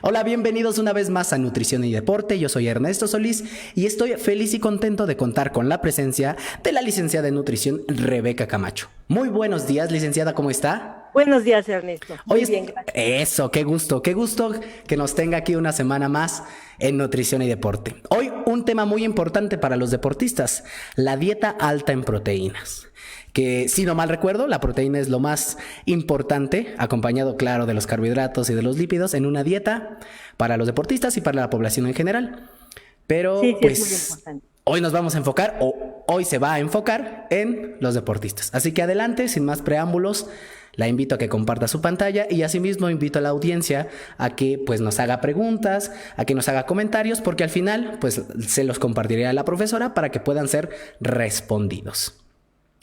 Hola, bienvenidos una vez más a Nutrición y Deporte. Yo soy Ernesto Solís y estoy feliz y contento de contar con la presencia de la licenciada en nutrición Rebeca Camacho. Muy buenos días, licenciada, ¿cómo está? Buenos días, Ernesto. Hoy Muy bien, gracias. eso, qué gusto que nos tenga aquí una semana más en Nutrición y Deporte. Hoy un tema muy importante para los deportistas, la dieta alta en proteínas. Que si no mal recuerdo, la proteína es lo más importante, acompañado claro de los carbohidratos y de los lípidos en una dieta para los deportistas y para la población en general. Sí, Pero sí, es muy pues importante. hoy nos vamos a enfocar, o hoy se va a enfocar en los deportistas. Así que adelante, sin más preámbulos, la invito a que comparta su pantalla y asimismo invito a la audiencia a que pues nos haga preguntas, a que nos haga comentarios, porque al final pues se los compartiré a la profesora para que puedan ser respondidos.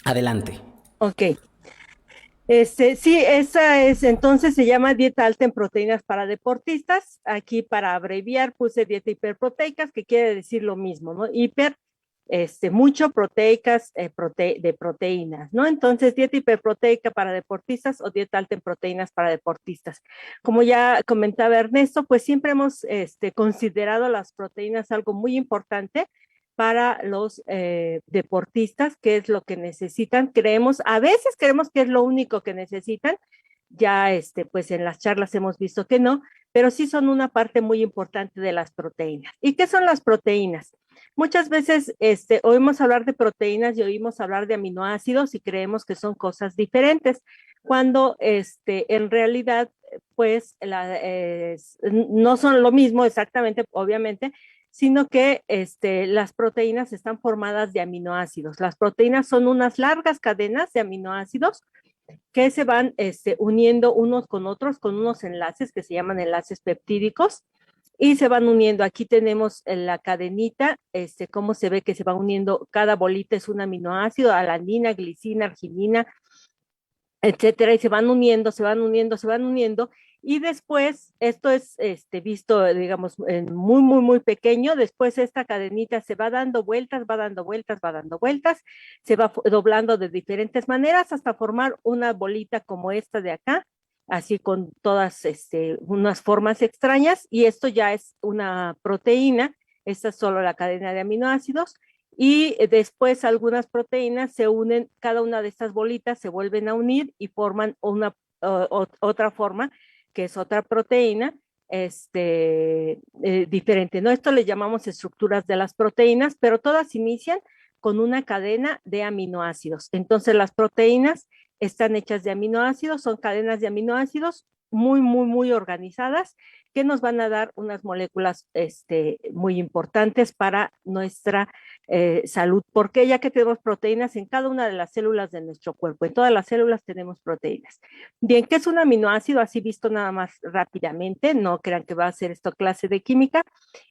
Adelante. Ok. Sí, esa es, entonces se llama dieta alta en proteínas para deportistas. Aquí para abreviar puse dieta hiperproteicas, que quiere decir lo mismo, ¿no? Hiper, mucho proteicas de proteínas, ¿no? Entonces, dieta hiperproteica para deportistas o dieta alta en proteínas para deportistas. Como ya comentaba Ernesto, pues siempre hemos considerado las proteínas algo muy importante para los deportistas, qué es lo que necesitan. A veces creemos que es lo único que necesitan, ya pues en las charlas hemos visto que no, pero sí son una parte muy importante de las proteínas. ¿Y qué son las proteínas? Muchas veces oímos hablar de proteínas y oímos hablar de aminoácidos y creemos que son cosas diferentes, cuando en realidad pues no son lo mismo exactamente, obviamente, sino que las proteínas están formadas de aminoácidos. Las proteínas son unas largas cadenas de aminoácidos que se van uniendo unos con otros con unos enlaces que se llaman enlaces peptídicos y se van uniendo. Aquí tenemos la cadenita, cómo se ve que se va uniendo, cada bolita es un aminoácido, alanina, glicina, arginina, etcétera, y se van uniendo, se van uniendo, se van uniendo, y después, esto es visto, digamos, en muy, muy, muy pequeño, después esta cadenita se va dando vueltas, va dando vueltas, va dando vueltas, se va doblando de diferentes maneras hasta formar una bolita como esta de acá, así con todas unas formas extrañas, y esto ya es una proteína, esta es solo la cadena de aminoácidos, y después algunas proteínas se unen, cada una de estas bolitas se vuelven a unir y forman otra forma, que es otra proteína diferente, ¿no? Esto le llamamos estructuras de las proteínas, pero todas inician con una cadena de aminoácidos. Entonces las proteínas están hechas de aminoácidos, son cadenas de aminoácidos muy, muy, muy organizadas que nos van a dar unas moléculas muy importantes para nuestra salud. ¿Por qué? Ya que tenemos proteínas en cada una de las células de nuestro cuerpo. En todas las células tenemos proteínas. Bien, ¿qué es un aminoácido? Así visto nada más rápidamente, no crean que va a ser esto clase de química.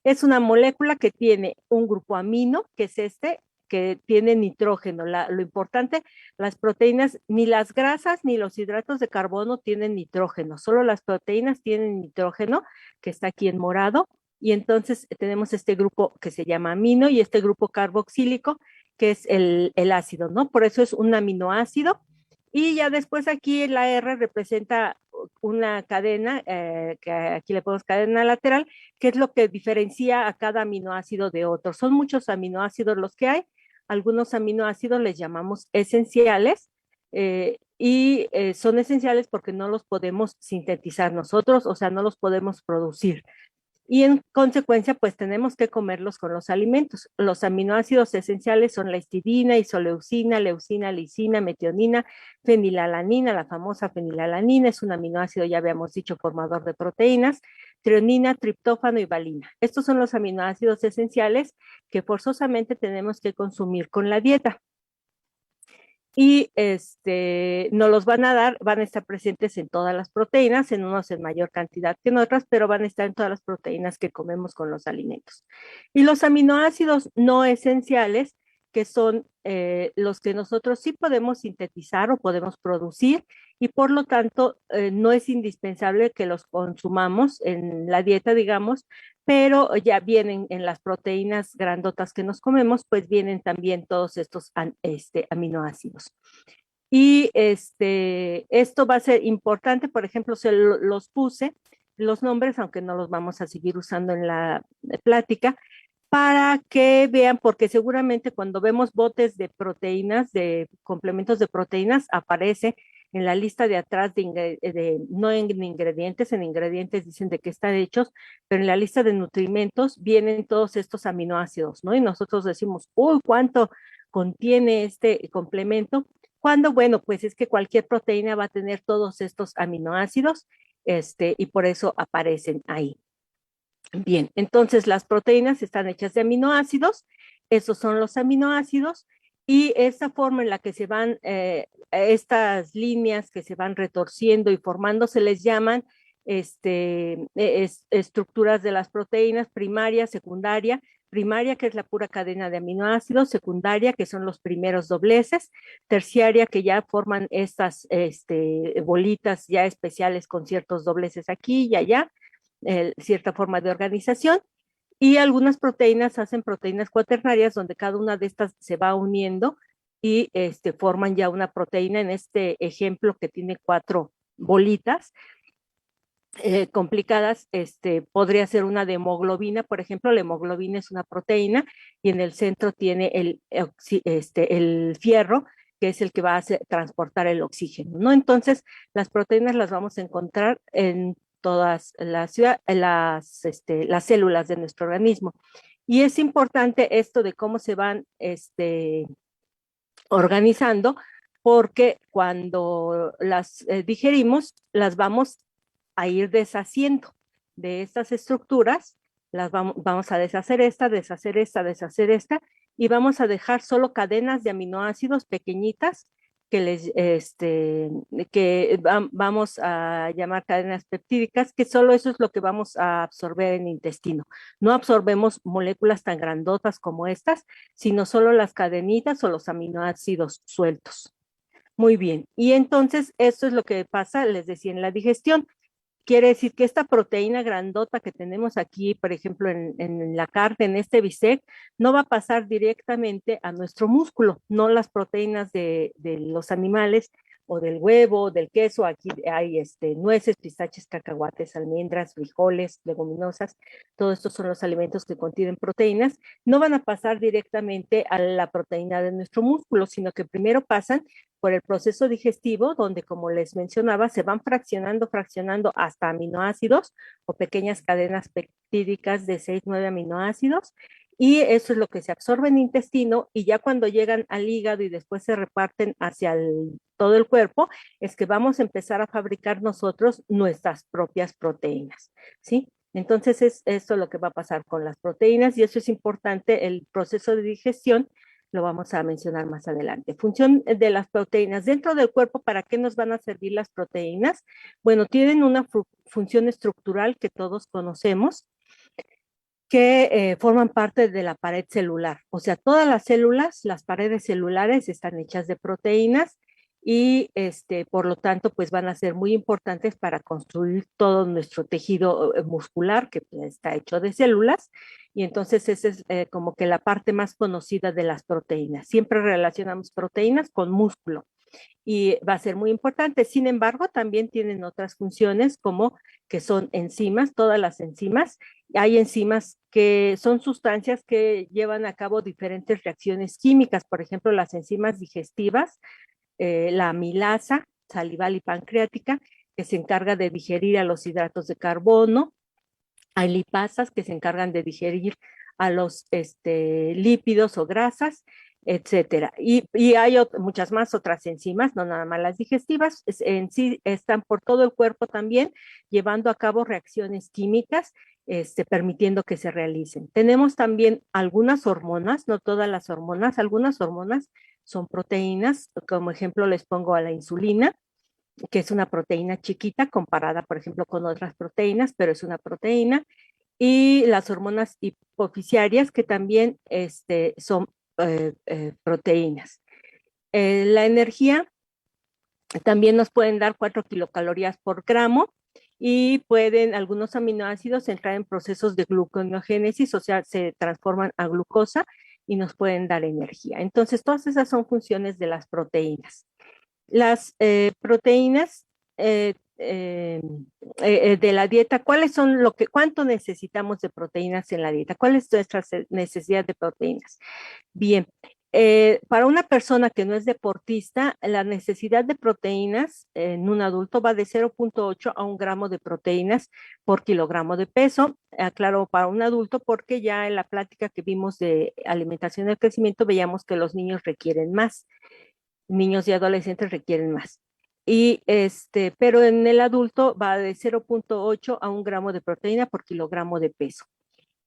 Es una molécula que tiene un grupo amino, que es que tiene nitrógeno. Lo importante, las proteínas, ni las grasas ni los hidratos de carbono tienen nitrógeno, solo las proteínas tienen nitrógeno, que está aquí en morado, y entonces tenemos este grupo que se llama amino y este grupo carboxílico, que es el ácido, ¿no? Por eso es un aminoácido. Y ya después aquí la R representa una cadena, que aquí le ponemos cadena lateral, que es lo que diferencia a cada aminoácido de otro. Son muchos aminoácidos los que hay, algunos aminoácidos les llamamos esenciales, son esenciales porque no los podemos sintetizar nosotros, o sea, no los podemos producir. Y en consecuencia, pues tenemos que comerlos con los alimentos. Los aminoácidos esenciales son la histidina, isoleucina, leucina, lisina, metionina, fenilalanina, la famosa fenilalanina, es un aminoácido, ya habíamos dicho, formador de proteínas, trionina, triptófano y valina. Estos son los aminoácidos esenciales que forzosamente tenemos que consumir con la dieta. Y nos los van a dar, van a estar presentes en todas las proteínas, en unos en mayor cantidad que en otras, pero van a estar en todas las proteínas que comemos con los alimentos. Y los aminoácidos no esenciales, que son los que nosotros sí podemos sintetizar o podemos producir, y por lo tanto no es indispensable que los consumamos en la dieta, digamos, pero ya vienen en las proteínas grandotas que nos comemos, pues vienen también todos estos aminoácidos. Y esto va a ser importante, por ejemplo, los puse los nombres, aunque no los vamos a seguir usando en la plática, para que vean, porque seguramente cuando vemos botes de proteínas, de complementos de proteínas, aparece en la lista de atrás no en ingredientes dicen de qué están hechos, pero en la lista de nutrimentos vienen todos estos aminoácidos, ¿no? Y nosotros decimos, uy, ¿cuánto contiene este complemento? Cuando, bueno, pues es que cualquier proteína va a tener todos estos aminoácidos, y por eso aparecen ahí. Bien, entonces las proteínas están hechas de aminoácidos, esos son los aminoácidos, y esta forma en la que se van, estas líneas que se van retorciendo y formando, se les llaman estructuras de las proteínas: primaria, secundaria. Primaria, que es la pura cadena de aminoácidos; secundaria, que son los primeros dobleces; terciaria, que ya forman estas bolitas ya especiales con ciertos dobleces aquí y allá, cierta forma de organización. Y algunas proteínas hacen proteínas cuaternarias, donde cada una de estas se va uniendo y forman ya una proteína. En este ejemplo, que tiene 4 bolitas complicadas, podría ser una de hemoglobina, por ejemplo. La hemoglobina es una proteína y en el centro tiene el fierro, que es el que va a transportar el oxígeno, ¿no? Entonces, las proteínas las vamos a encontrar en todas las células de nuestro organismo. Y es importante esto de cómo se van organizando, porque cuando las digerimos, las vamos a ir deshaciendo de estas estructuras. Vamos a deshacer esta, y vamos a dejar solo cadenas de aminoácidos pequeñitas que vamos a llamar cadenas peptídicas, que solo eso es lo que vamos a absorber en el intestino. No absorbemos moléculas tan grandotas como estas, sino solo las cadenitas o los aminoácidos sueltos. Muy bien, y entonces esto es lo que pasa, les decía, en la digestión. Quiere decir que esta proteína grandota que tenemos aquí, por ejemplo, en la carne, en este bistec, no va a pasar directamente a nuestro músculo. No las proteínas de los animales o del huevo, del queso. Aquí hay nueces, pistaches, cacahuates, almendras, frijoles, leguminosas. Todos estos son los alimentos que contienen proteínas. No van a pasar directamente a la proteína de nuestro músculo, sino que primero pasan por el proceso digestivo, donde, como les mencionaba, se van fraccionando hasta aminoácidos o pequeñas cadenas peptídicas de 6, 9 aminoácidos, y eso es lo que se absorbe en el intestino. Y ya cuando llegan al hígado y después se reparten hacia todo el cuerpo, es que vamos a empezar a fabricar nosotros nuestras propias proteínas, ¿sí? Entonces es esto lo que va a pasar con las proteínas, y eso es importante. El proceso de digestión lo vamos a mencionar más adelante. Función de las proteínas dentro del cuerpo. ¿Para qué nos van a servir las proteínas? Bueno, tienen una función estructural que todos conocemos, que forman parte de la pared celular. O sea, todas las células, las paredes celulares, están hechas de proteínas, y por lo tanto, pues van a ser muy importantes para construir todo nuestro tejido muscular, que está hecho de células. Y entonces esa es como que la parte más conocida de las proteínas. Siempre relacionamos proteínas con músculo y va a ser muy importante. Sin embargo, también tienen otras funciones, como que son enzimas. Todas las enzimas, hay enzimas que son sustancias que llevan a cabo diferentes reacciones químicas. Por ejemplo, las enzimas digestivas, la amilasa salival y pancreática, que se encarga de digerir a los hidratos de carbono. Hay lipasas, que se encargan de digerir a los lípidos o grasas, etcétera. Y hay muchas más otras enzimas, no nada más las digestivas. En sí están por todo el cuerpo también, llevando a cabo reacciones químicas, permitiendo que se realicen. Tenemos también algunas hormonas, no todas las hormonas. Algunas hormonas son proteínas. Como ejemplo les pongo a la insulina, que es una proteína chiquita comparada, por ejemplo, con otras proteínas, pero es una proteína. Y las hormonas hipofisiarias, que también son proteínas. La energía también nos pueden dar 4 kilocalorías por gramo, y pueden algunos aminoácidos entrar en procesos de gluconeogénesis, o sea, se transforman a glucosa y nos pueden dar energía. Entonces, todas esas son funciones de las proteínas. Las proteínas de la dieta, ¿cuáles son cuánto necesitamos de proteínas en la dieta? ¿Cuál es nuestra necesidad de proteínas? Bien, para una persona que no es deportista, la necesidad de proteínas en un adulto va de 0,8 a 1 gramo de proteínas por kilogramo de peso. Aclaro, para un adulto, porque ya en la plática que vimos de alimentación y crecimiento veíamos que los niños requieren más, niños y adolescentes requieren más. Pero en el adulto va de 0,8 a 1 gramo de proteína por kilogramo de peso.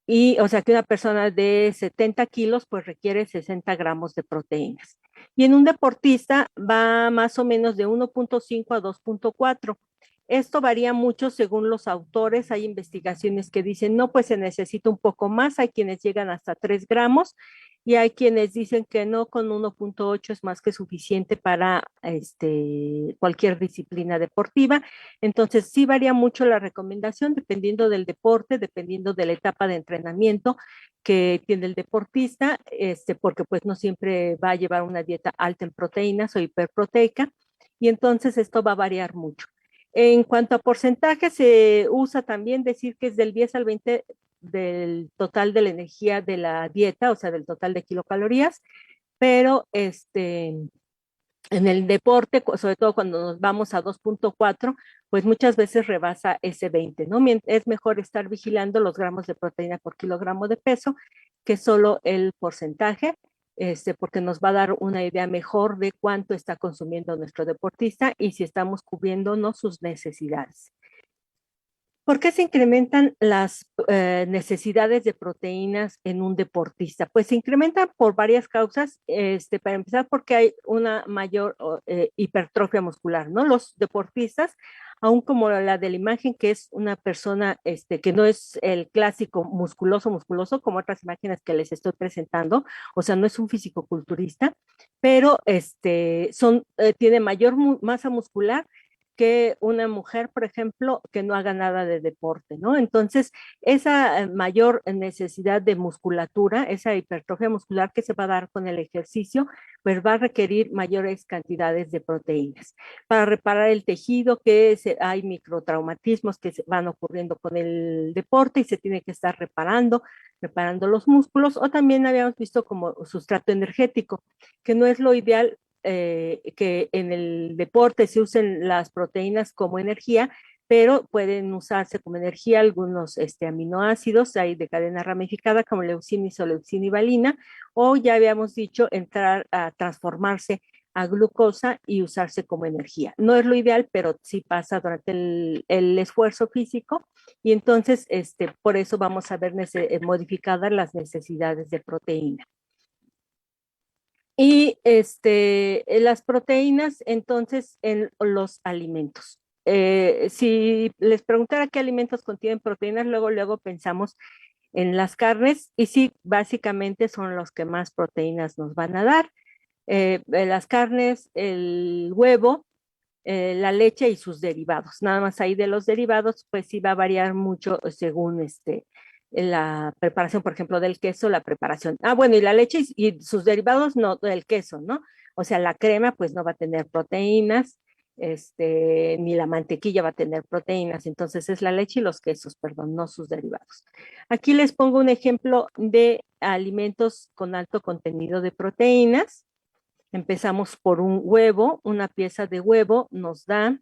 Y, o sea, que una persona de 70 kilos, pues requiere 60 gramos de proteínas. Y en un deportista va más o menos de 1,5 a 2,4. Esto varía mucho según los autores. Hay investigaciones que dicen, no, pues se necesita un poco más. Hay quienes llegan hasta 3 gramos y hay quienes dicen que no, con 1,8 es más que suficiente para cualquier disciplina deportiva. Entonces, sí varía mucho la recomendación dependiendo del deporte, dependiendo de la etapa de entrenamiento que tiene el deportista, porque pues no siempre va a llevar una dieta alta en proteínas o hiperproteica, y entonces esto va a variar mucho. En cuanto a porcentaje, se usa también decir que es del 10 al 20 del total de la energía de la dieta, o sea, del total de kilocalorías, pero en el deporte, sobre todo cuando nos vamos a 2,4, pues muchas veces rebasa ese 20, ¿no? Es mejor estar vigilando los gramos de proteína por kilogramo de peso que solo el porcentaje, porque nos va a dar una idea mejor de cuánto está consumiendo nuestro deportista y si estamos cubriéndonos sus necesidades. ¿Por qué se incrementan las necesidades de proteínas en un deportista? Pues se incrementan por varias causas. Para empezar, porque hay una mayor hipertrofia muscular, ¿no? Los deportistas, aún como la de la imagen, que es una persona que no es el clásico musculoso, como otras imágenes que les estoy presentando, o sea, no es un fisicoculturista, pero tiene mayor masa muscular que una mujer, por ejemplo, que no haga nada de deporte, ¿no? Entonces, esa mayor necesidad de musculatura, esa hipertrofia muscular que se va a dar con el ejercicio, pues va a requerir mayores cantidades de proteínas. Para reparar el tejido, hay microtraumatismos que se van ocurriendo con el deporte y se tiene que estar reparando los músculos, o también habíamos visto como sustrato energético, que no es lo ideal que en el deporte se usen las proteínas como energía, pero pueden usarse como energía algunos aminoácidos, hay de cadena ramificada como leucina, isoleucina y valina, o ya habíamos dicho entrar a transformarse a glucosa y usarse como energía. No es lo ideal, pero sí pasa durante el esfuerzo físico, y entonces por eso vamos a ver modificadas las necesidades de proteína. Y las proteínas, entonces, en los alimentos. Si les preguntara qué alimentos contienen proteínas, luego pensamos en las carnes, y sí, básicamente son los que más proteínas nos van a dar. Las carnes, el huevo, la leche y sus derivados. Nada más ahí de los derivados, pues sí va a variar mucho según la preparación, por ejemplo, del queso, la preparación. Ah, bueno, y la leche y sus derivados, no, del queso, ¿no? O sea, la crema, pues no va a tener proteínas, ni la mantequilla va a tener proteínas, entonces es la leche y los quesos, perdón, no sus derivados. Aquí les pongo un ejemplo de alimentos con alto contenido de proteínas. Empezamos por un huevo, una pieza de huevo nos da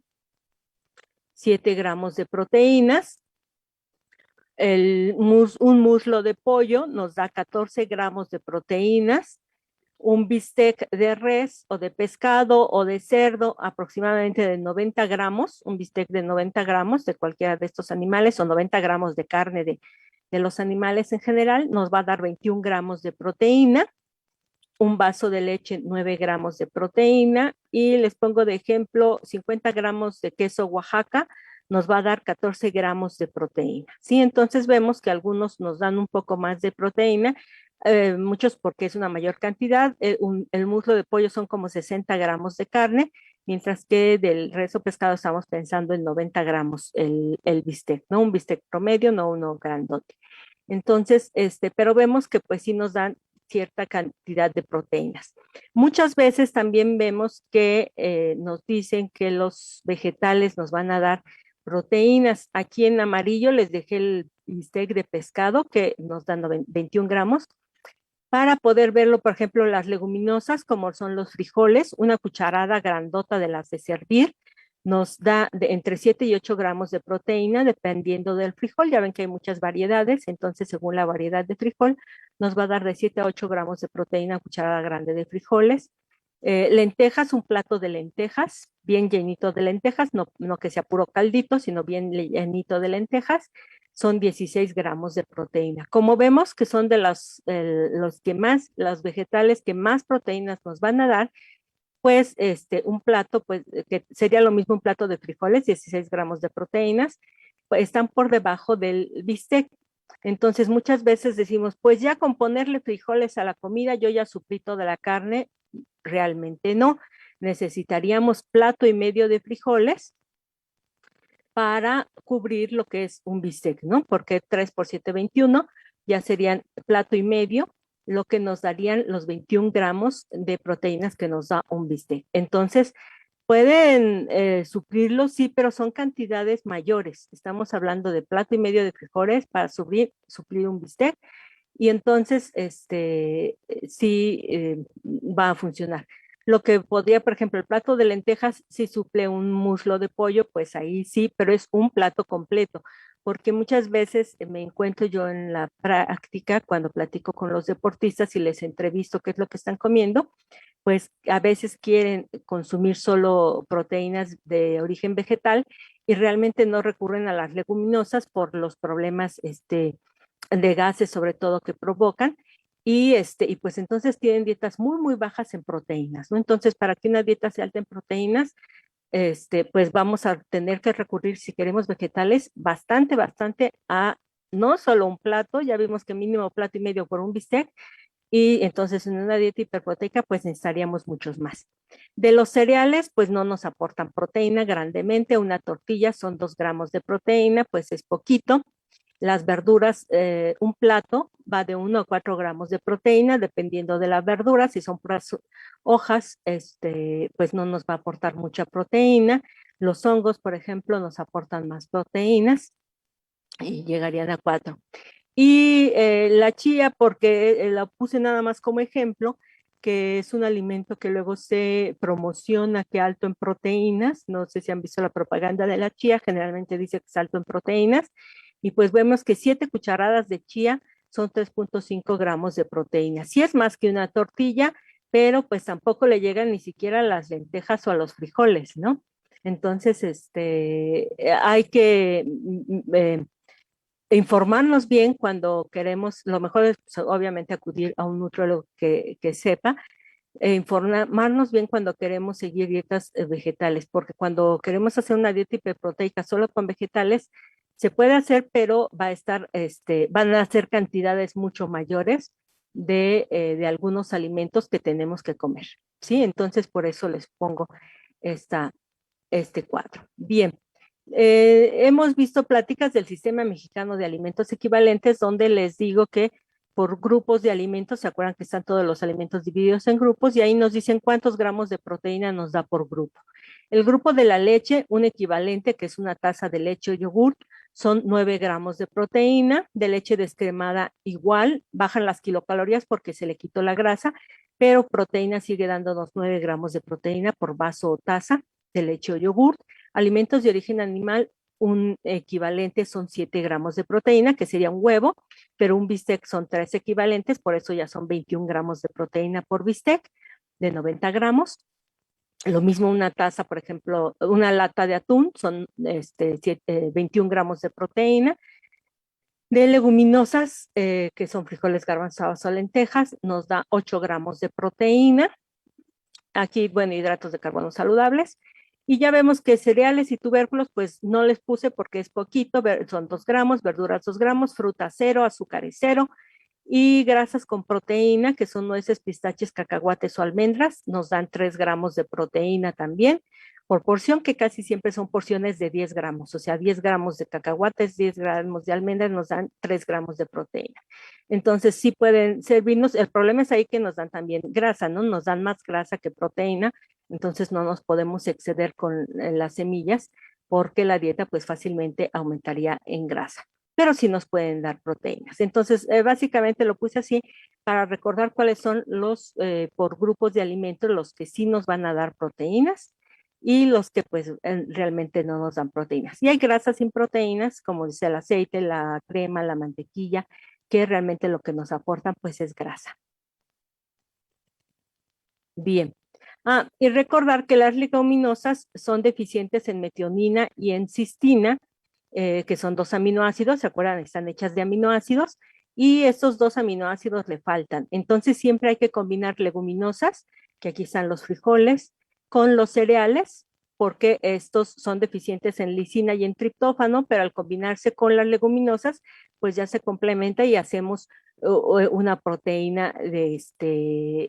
7 gramos de proteínas. Un muslo de pollo nos da 14 gramos de proteínas. Un bistec de res o de pescado o de cerdo aproximadamente de 90 gramos, un bistec de 90 gramos de cualquiera de estos animales, o 90 gramos de carne de los animales en general, nos va a dar 21 gramos de proteína. Un vaso de leche, 9 gramos de proteína, y les pongo de ejemplo 50 gramos de queso Oaxaca, nos va a dar 14 gramos de proteína. Sí, entonces vemos que algunos nos dan un poco más de proteína, muchos porque es una mayor cantidad. El muslo de pollo son como 60 gramos de carne, mientras que del resto pescado estamos pensando en 90 gramos el bistec, ¿no? Un bistec promedio, no uno grandote. Entonces, pero vemos que pues sí nos dan cierta cantidad de proteínas. Muchas veces también vemos que nos dicen que los vegetales nos van a dar proteínas. Aquí en amarillo les dejé el bistec de pescado que nos dan 21 gramos. Para poder verlo, por ejemplo, las leguminosas, como son los frijoles, una cucharada grandota de las de servir, nos da entre 7 y 8 gramos de proteína, dependiendo del frijol. Ya ven que hay muchas variedades, entonces según la variedad de frijol, nos va a dar de 7 a 8 gramos de proteína, cucharada grande de frijoles. Lentejas, un plato de lentejas, bien llenito de lentejas, no que sea puro caldito, sino bien llenito de lentejas, son 16 gramos de proteína. Como vemos que son de los que más, los vegetales que más proteínas nos van a dar, pues un plato, pues que sería lo mismo un plato de frijoles, 16 gramos de proteínas, pues, están por debajo del bistec. Entonces muchas veces decimos, pues ya con ponerle frijoles a la comida, yo ya suplí toda la carne. Realmente no. Necesitaríamos plato y medio de frijoles para cubrir lo que es un bistec, ¿no? Porque 3 por 7, 21, ya serían plato y medio, lo que nos darían los 21 gramos de proteínas que nos da un bistec. Entonces, pueden suplirlo, sí, pero son cantidades mayores. Estamos hablando de plato y medio de frijoles para suplir un bistec, y entonces sí va a funcionar. Lo que podría, por ejemplo, el plato de lentejas, si suple un muslo de pollo, pues ahí sí, pero es un plato completo, porque muchas veces me encuentro yo en la práctica cuando platico con los deportistas y les entrevisto qué es lo que están comiendo, pues a veces quieren consumir solo proteínas de origen vegetal y realmente no recurren a las leguminosas por los problemas de gases sobre todo que provocan, y pues entonces tienen dietas muy, muy bajas en proteínas, ¿no? Entonces, para que una dieta sea alta en proteínas, pues vamos a tener que recurrir, si queremos vegetales, bastante, bastante a no solo un plato, ya vimos que mínimo plato y medio por un bistec, y entonces en una dieta hiperproteica pues necesitaríamos muchos más. De los cereales pues no nos aportan proteína grandemente, una tortilla son 2 gramos de proteína, pues es poquito. Las verduras, un plato va de 1 a 4 gramos de proteína, dependiendo de la verdura. Si son puras hojas, pues no nos va a aportar mucha proteína. Los hongos, por ejemplo, nos aportan más proteínas y llegarían a 4. Y la chía, porque la puse nada más como ejemplo, que es un alimento que luego se promociona que alto en proteínas. No sé si han visto la propaganda de la chía, generalmente dice que es alto en proteínas. Y pues vemos que 7 cucharadas de chía son 3.5 gramos de proteína. Sí es más que una tortilla, pero pues tampoco le llegan ni siquiera a las lentejas o a los frijoles, ¿no? Entonces, hay que informarnos bien cuando queremos, lo mejor es pues, obviamente acudir a un nutriólogo que sepa, informarnos bien cuando queremos seguir dietas vegetales, porque cuando queremos hacer una dieta hiperproteica solo con vegetales, se puede hacer, pero va a estar, van a ser cantidades mucho mayores de algunos alimentos que tenemos que comer, ¿sí? Entonces, por eso les pongo esta, este cuadro. Bien, hemos visto pláticas del Sistema Mexicano de Alimentos Equivalentes, donde les digo que por grupos de alimentos, se acuerdan que están todos los alimentos divididos en grupos, y ahí nos dicen cuántos gramos de proteína nos da por grupo. El grupo de la leche, un equivalente, que es una taza de leche o yogurt, son 9 gramos de proteína. De leche descremada igual, bajan las kilocalorías porque se le quitó la grasa, pero proteína sigue dándonos 9 gramos de proteína por vaso o taza de leche o yogurt. Alimentos de origen animal, un equivalente son 7 gramos de proteína, que sería un huevo, pero un bistec son 3 equivalentes, por eso ya son 21 gramos de proteína por bistec, de 90 gramos. Lo mismo una taza, por ejemplo, una lata de atún, son 21 gramos de proteína. De leguminosas, que son frijoles, garbanzos o lentejas, nos da 8 gramos de proteína. Aquí, bueno, hidratos de carbono saludables. Y ya vemos que cereales y tubérculos, pues no les puse porque es poquito, son 2 gramos, verduras 2 gramos, fruta 0, azúcares 0, y grasas con proteína, que son nueces, pistaches, cacahuates o almendras, nos dan 3 gramos de proteína también. por porción, que casi siempre son porciones de 10 gramos, o sea, 10 gramos de cacahuates, 10 gramos de almendras nos dan 3 gramos de proteína. Entonces sí pueden servirnos, el problema es ahí que nos dan también grasa, ¿no? Nos dan más grasa que proteína, entonces no nos podemos exceder con las semillas porque la dieta pues fácilmente aumentaría en grasa, pero sí nos pueden dar proteínas. Entonces, básicamente lo puse así para recordar cuáles son los, por grupos de alimentos, los que sí nos van a dar proteínas y los que pues realmente no nos dan proteínas. Y hay grasas sin proteínas, como dice el aceite, la crema, la mantequilla, que realmente lo que nos aportan pues es grasa. Bien. Y recordar que las leguminosas son deficientes en metionina y en cistina, que son 2 aminoácidos, ¿se acuerdan? Están hechas de aminoácidos, y estos 2 aminoácidos le faltan. Entonces siempre hay que combinar leguminosas, que aquí están los frijoles, con los cereales, porque estos son deficientes en lisina y en triptófano, pero al combinarse con las leguminosas, pues ya se complementa y hacemos una proteína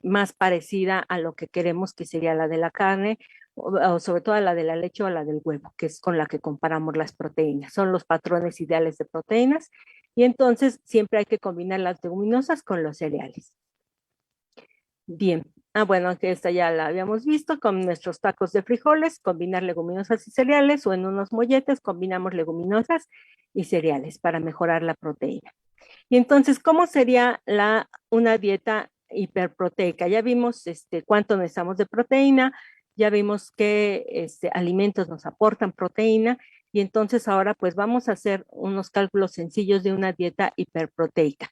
más parecida a lo que queremos, que sería la de la carne, o sobre todo a la de la leche o a la del huevo, que es con la que comparamos las proteínas. Son los patrones ideales de proteínas y entonces siempre hay que combinar las leguminosas con los cereales. Bien. Bueno, que esta ya la habíamos visto con nuestros tacos de frijoles, combinar leguminosas y cereales, o en unos molletes combinamos leguminosas y cereales para mejorar la proteína. Y entonces, ¿cómo sería una dieta hiperproteica? Ya vimos cuánto necesitamos de proteína, ya vimos qué alimentos nos aportan proteína, y entonces ahora pues vamos a hacer unos cálculos sencillos de una dieta hiperproteica.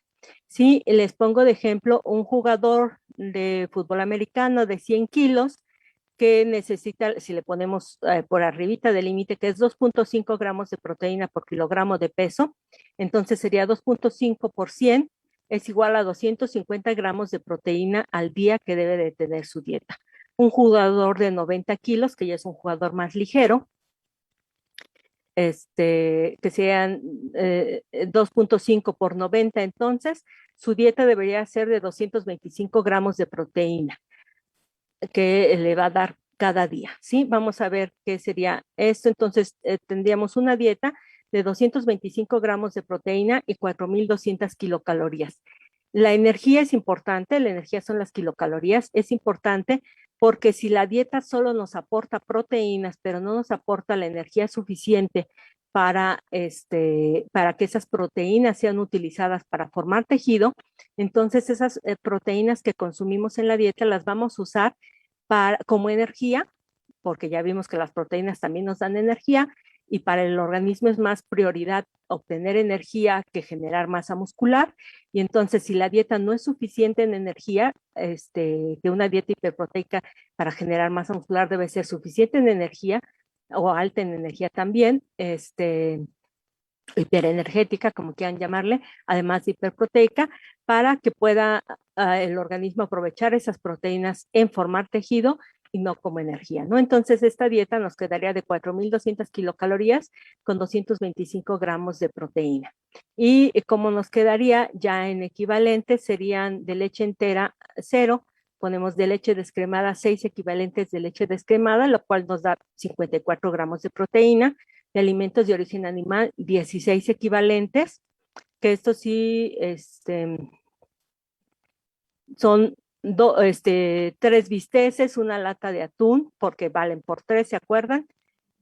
Sí, les pongo de ejemplo un jugador de fútbol americano de 100 kilos que necesita, si le ponemos por arribita del límite, que es 2.5 gramos de proteína por kilogramo de peso, entonces sería 2.5 por 100, es igual a 250 gramos de proteína al día que debe de tener su dieta. Un jugador de 90 kilos, que ya es un jugador más ligero, que sean 2.5 por 90, entonces su dieta debería ser de 225 gramos de proteína que le va a dar cada día, ¿sí? Vamos a ver qué sería esto. Entonces, tendríamos una dieta de 225 gramos de proteína y 4.200 kilocalorías. La energía es importante, la energía son las kilocalorías, es importante porque si la dieta solo nos aporta proteínas, pero no nos aporta la energía suficiente para que esas proteínas sean utilizadas para formar tejido, entonces esas proteínas que consumimos en la dieta las vamos a usar como energía, porque ya vimos que las proteínas también nos dan energía, y para el organismo es más prioridad obtener energía que generar masa muscular. Y entonces, si la dieta no es suficiente en energía, que una dieta hiperproteica para generar masa muscular debe ser suficiente en energía o alta en energía también, hiperenergética, como quieran llamarle, además de hiperproteica, para que pueda el organismo aprovechar esas proteínas en formar tejido y no como energía, ¿no? Entonces, esta dieta nos quedaría de 4.200 kilocalorías con 225 gramos de proteína. Y como nos quedaría ya en equivalentes, serían de leche entera 0, ponemos de leche descremada 6 equivalentes de leche descremada, lo cual nos da 54 gramos de proteína, de alimentos de origen animal 16 equivalentes, que estos sí son 3 bisteces, una lata de atún, porque valen por 3, ¿se acuerdan?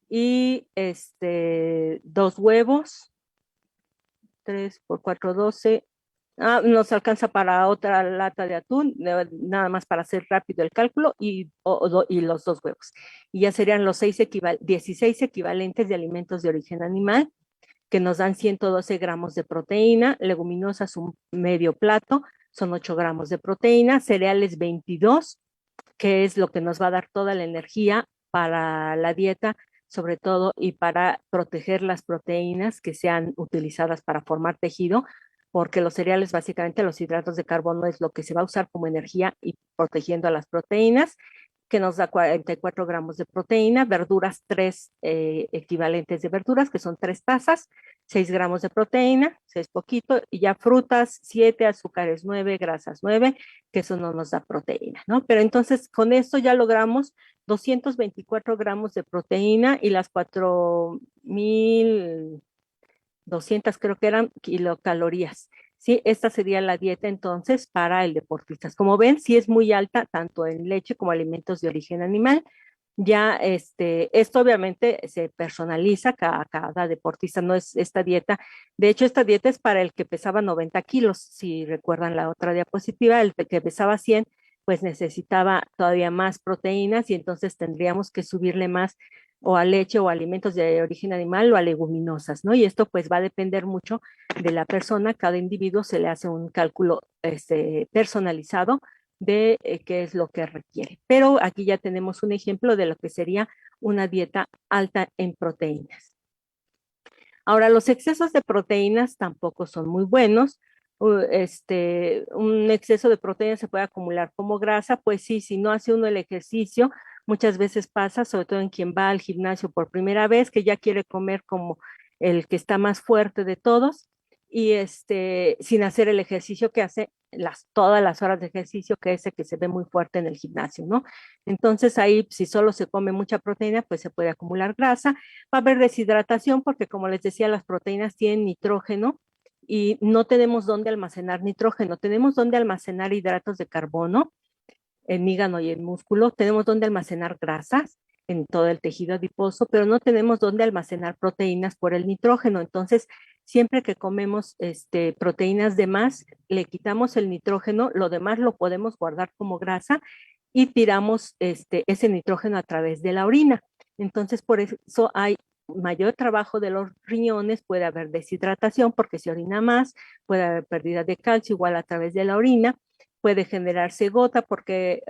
Y 2 huevos, 3 por 4, 12. Nos alcanza para otra lata de atún, nada más para hacer rápido el cálculo, y los 2 huevos. Y ya serían los 16 equivalentes de alimentos de origen animal, que nos dan 112 gramos de proteína, leguminosas un medio plato, son 8 gramos de proteína, cereales 22, que es lo que nos va a dar toda la energía para la dieta, sobre todo, y para proteger las proteínas que sean utilizadas para formar tejido, porque los cereales, básicamente los hidratos de carbono, es lo que se va a usar como energía y protegiendo a las proteínas. que nos da 44 gramos de proteína, verduras 3 equivalentes de verduras, que son 3 tazas, 6 gramos de proteína, 6 poquito, y ya frutas 7, azúcares 9, grasas 9, que eso no nos da proteína, ¿no? Pero entonces con esto ya logramos 224 gramos de proteína y las 4,200 creo que eran kilocalorías. Sí, esta sería la dieta entonces para el deportista. Como ven, sí es muy alta tanto en leche como alimentos de origen animal. Ya esto obviamente se personaliza, cada deportista, no es esta dieta. De hecho, esta dieta es para el que pesaba 90 kilos. Si recuerdan la otra diapositiva, el que pesaba 100, pues necesitaba todavía más proteínas y entonces tendríamos que subirle más o a leche o a alimentos de origen animal o a leguminosas, ¿no? Y esto pues va a depender mucho de la persona. Cada individuo se le hace un cálculo personalizado de qué es lo que requiere. Pero aquí ya tenemos un ejemplo de lo que sería una dieta alta en proteínas. Ahora, los excesos de proteínas tampoco son muy buenos. Un exceso de proteínas se puede acumular como grasa, pues sí, si no hace uno el ejercicio, muchas veces pasa, sobre todo en quien va al gimnasio por primera vez, que ya quiere comer como el que está más fuerte de todos y sin hacer el ejercicio que hace todas las horas de ejercicio, que ese que se ve muy fuerte en el gimnasio, ¿no? Entonces ahí, si solo se come mucha proteína, pues se puede acumular grasa. Va a haber deshidratación porque, como les decía, las proteínas tienen nitrógeno y no tenemos dónde almacenar nitrógeno, tenemos dónde almacenar hidratos de carbono en hígado y en músculo, tenemos dónde almacenar grasas en todo el tejido adiposo, pero no tenemos dónde almacenar proteínas por el nitrógeno. Entonces, siempre que comemos proteínas de más, le quitamos el nitrógeno, lo demás lo podemos guardar como grasa y tiramos ese nitrógeno a través de la orina. Entonces, por eso hay mayor trabajo de los riñones, puede haber deshidratación porque se orina más, puede haber pérdida de calcio igual a través de la orina, puede generarse gota porque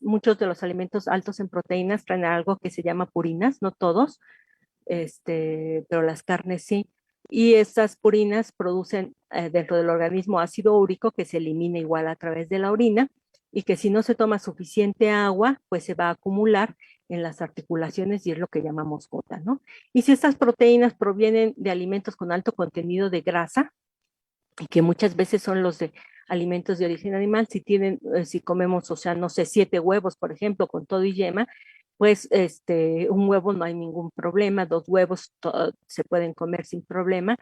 muchos de los alimentos altos en proteínas traen algo que se llama purinas, no todos, pero las carnes sí. Y estas purinas producen dentro del organismo ácido úrico que se elimina igual a través de la orina y que si no se toma suficiente agua, pues se va a acumular en las articulaciones y es lo que llamamos gota, ¿no? Y si estas proteínas provienen de alimentos con alto contenido de grasa, y que muchas veces son los de alimentos de origen animal, si comemos, o sea, no sé, 7 huevos, por ejemplo, con todo y yema, pues un huevo no hay ningún problema, 2 huevos se pueden comer sin problema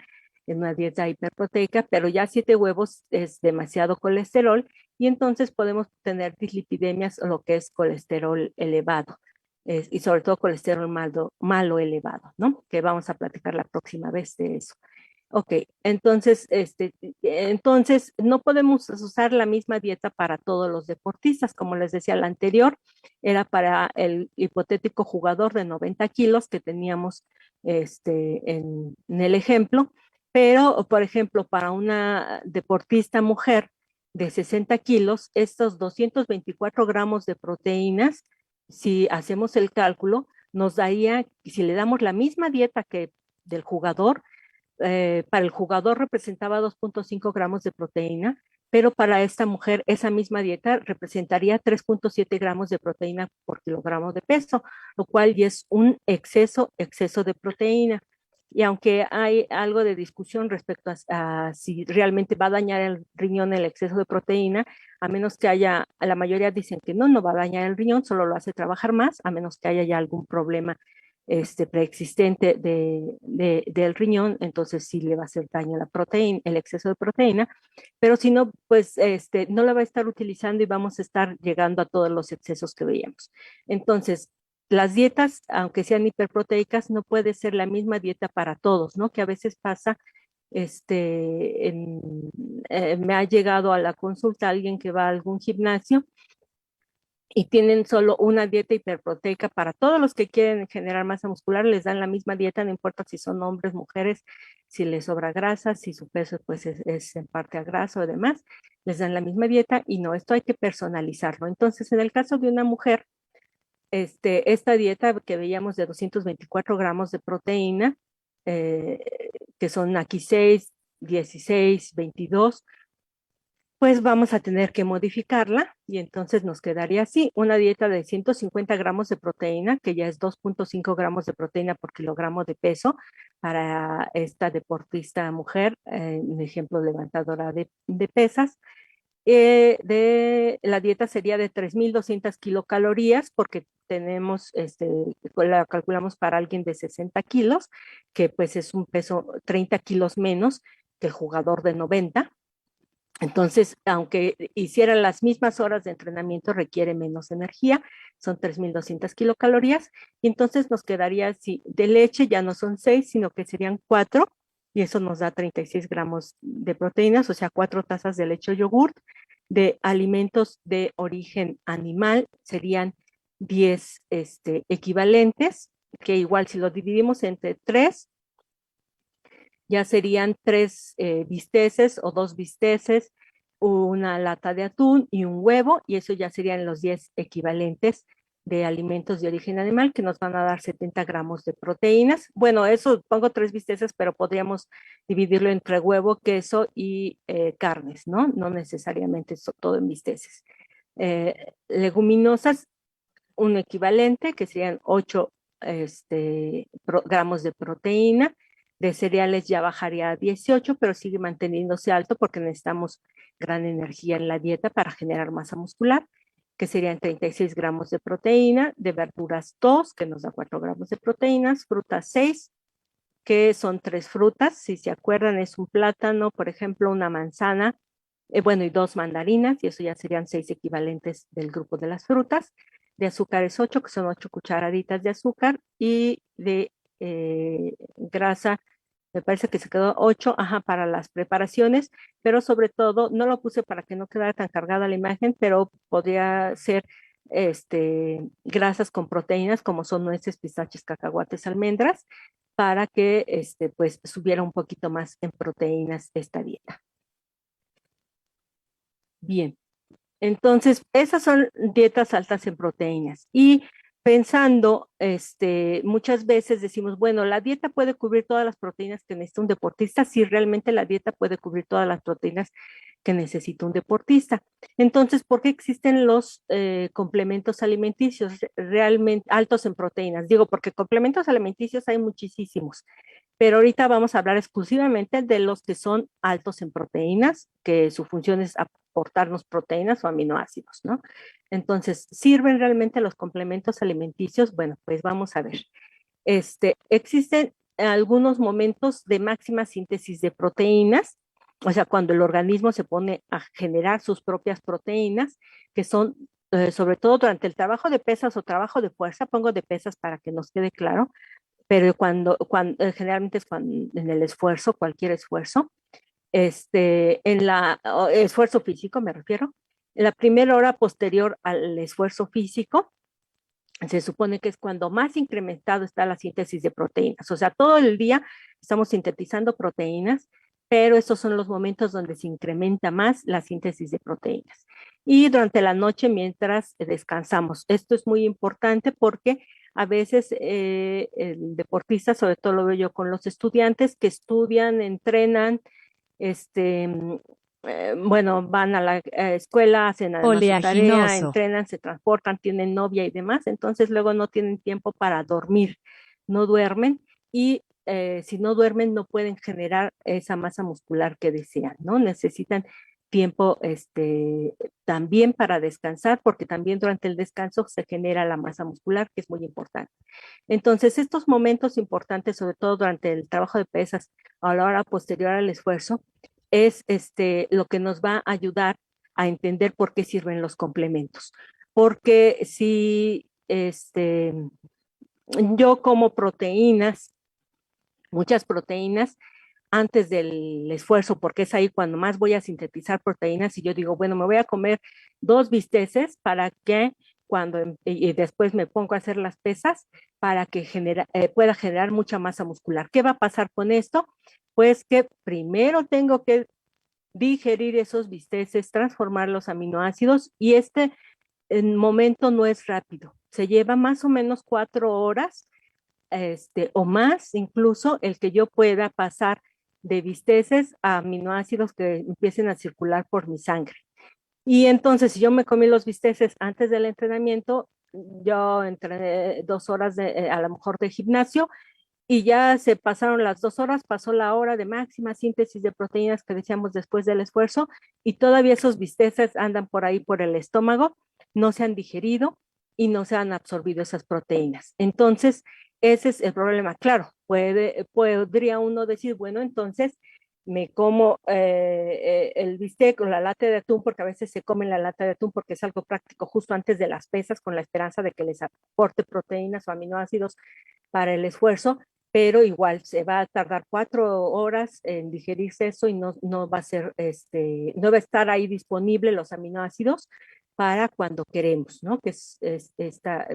en una dieta hiperproteica, pero ya 7 huevos es demasiado colesterol y entonces podemos tener dislipidemias o lo que es colesterol elevado. Y sobre todo colesterol malo elevado, ¿no? Que vamos a platicar la próxima vez de eso. Ok, entonces no podemos usar la misma dieta para todos los deportistas. Como les decía, la anterior era para el hipotético jugador de 90 kilos que teníamos en el ejemplo, pero por ejemplo, para una deportista mujer de 60 kilos, estos 224 gramos de proteínas, si hacemos el cálculo, nos daría, si le damos la misma dieta que del jugador, para el jugador representaba 2,5 gramos de proteína, pero para esta mujer esa misma dieta representaría 3,7 gramos de proteína por kilogramo de peso, lo cual ya es un exceso de proteína. Y aunque hay algo de discusión respecto a si realmente va a dañar el riñón el exceso de proteína, a menos que la mayoría dicen que no va a dañar el riñón, solo lo hace trabajar más, a menos que haya ya algún problema preexistente del riñón, entonces sí le va a hacer daño la proteína, el exceso de proteína, pero si no, pues no la va a estar utilizando y vamos a estar llegando a todos los excesos que veíamos. Entonces, las dietas, aunque sean hiperproteicas, no puede ser la misma dieta para todos, ¿no? Que a veces pasa, me ha llegado a la consulta alguien que va a algún gimnasio y tienen solo una dieta hiperproteica para todos los que quieren generar masa muscular, les dan la misma dieta, no importa si son hombres, mujeres, si les sobra grasa, si su peso pues es en parte a grasa o demás, les dan la misma dieta y no, esto hay que personalizarlo. Entonces, en el caso de una mujer, esta dieta que veíamos de 224 gramos de proteína, que son aquí 6, 16, 22, pues vamos a tener que modificarla y entonces nos quedaría así, una dieta de 150 gramos de proteína, que ya es 2.5 gramos de proteína por kilogramo de peso para esta deportista mujer, un ejemplo levantadora de pesas. De la dieta sería de 3.200 kilocalorías porque tenemos, la calculamos para alguien de 60 kilos, que pues es un peso 30 kilos menos que el jugador de 90. Entonces, aunque hiciera las mismas horas de entrenamiento, requiere menos energía, son 3.200 kilocalorías, y entonces nos quedaría, si de leche ya no son 6, sino que serían 4, y eso nos da 36 gramos de proteínas, o sea, 4 tazas de leche o yogurt. De alimentos de origen animal serían 10 equivalentes, que igual si lo dividimos entre 3, ya serían 3 bisteces o 2 bisteces, una lata de atún y un huevo, y eso ya serían los 10 equivalentes de alimentos de origen animal que nos van a dar 70 gramos de proteínas. Bueno, eso pongo 3 bisteces, pero podríamos dividirlo entre huevo, queso y carnes, ¿no? No necesariamente todo en bisteces. Leguminosas, un equivalente que serían 8 gramos de proteína. De cereales ya bajaría a 18, pero sigue manteniéndose alto porque necesitamos gran energía en la dieta para generar masa muscular, que serían 36 gramos de proteína. De verduras 2, que nos da 4 gramos de proteínas. Frutas 6, que son 3 frutas. Si se acuerdan, es un plátano, por ejemplo, una manzana, bueno, y 2 mandarinas, y eso ya serían 6 equivalentes del grupo de las frutas. De azúcares 8, que son 8 cucharaditas de azúcar, y de grasa, me parece que se quedó 8, ajá, para las preparaciones, pero sobre todo, no lo puse para que no quedara tan cargada la imagen, pero podría ser grasas con proteínas, como son nueces, pistaches, cacahuates, almendras, para que pues subiera un poquito más en proteínas esta dieta. Bien. Entonces, esas son dietas altas en proteínas. Y pensando, muchas veces decimos, bueno, la dieta puede cubrir todas las proteínas que necesita un deportista, si realmente la dieta puede cubrir todas las proteínas que necesita un deportista. Entonces, ¿por qué existen los complementos alimenticios realmente altos en proteínas? Digo, porque complementos alimenticios hay muchísimos, pero ahorita vamos a hablar exclusivamente de los que son altos en proteínas, que su función es aportarnos proteínas o aminoácidos, ¿no? Entonces, ¿sirven realmente los complementos alimenticios? Bueno, pues vamos a ver. Existen algunos momentos de máxima síntesis de proteínas, o sea, cuando el organismo se pone a generar sus propias proteínas, que son sobre todo durante el trabajo de pesas o trabajo de fuerza, pongo de pesas para que nos quede claro, pero cuando generalmente es cuando, en el esfuerzo, cualquier esfuerzo, en la esfuerzo físico me refiero, en la primera hora posterior al esfuerzo físico, se supone que es cuando más incrementado está la síntesis de proteínas. O sea, todo el día estamos sintetizando proteínas, pero estos son los momentos donde se incrementa más la síntesis de proteínas. Y durante la noche mientras descansamos. Esto es muy importante porque a veces el deportista, sobre todo lo veo yo con los estudiantes que estudian, entrenan, este, bueno, van a la escuela, hacen además su tarea, entrenan, se transportan, tienen novia y demás, entonces luego no tienen tiempo para dormir, no duermen y si no duermen no pueden generar esa masa muscular que desean, ¿no? Necesitan tiempo también para descansar, porque también durante el descanso se genera la masa muscular, que es muy importante. Entonces, estos momentos importantes, sobre todo durante el trabajo de pesas a la hora posterior al esfuerzo, es lo que nos va a ayudar a entender por qué sirven los complementos. Porque si yo como proteínas, muchas proteínas, antes del esfuerzo, porque es ahí cuando más voy a sintetizar proteínas y yo digo, bueno, me voy a comer 2 bisteces para que y después me pongo a hacer las pesas para que pueda generar mucha masa muscular. ¿Qué va a pasar con esto? Pues que primero tengo que digerir esos bisteces, transformar los aminoácidos y momento no es rápido. Se lleva más o menos 4 horas o más, incluso el que yo pueda pasar de bisteces a aminoácidos que empiecen a circular por mi sangre. Y entonces, si yo me comí los bisteces antes del entrenamiento, yo entrené 2 horas a lo mejor de gimnasio, y ya se pasaron las 2 horas, pasó la hora de máxima síntesis de proteínas que decíamos después del esfuerzo, y todavía esos bisteces andan por ahí por el estómago, no se han digerido y no se han absorbido esas proteínas. Entonces, ese es el problema. Claro, podría uno decir, bueno, entonces me como el bistec o la lata de atún, porque a veces se comen la lata de atún porque es algo práctico justo antes de las pesas, con la esperanza de que les aporte proteínas o aminoácidos para el esfuerzo, pero igual se va a tardar 4 horas en digerirse eso, y no va a ser, no va a estar ahí disponible los aminoácidos para cuando queremos, ¿no? Que es esta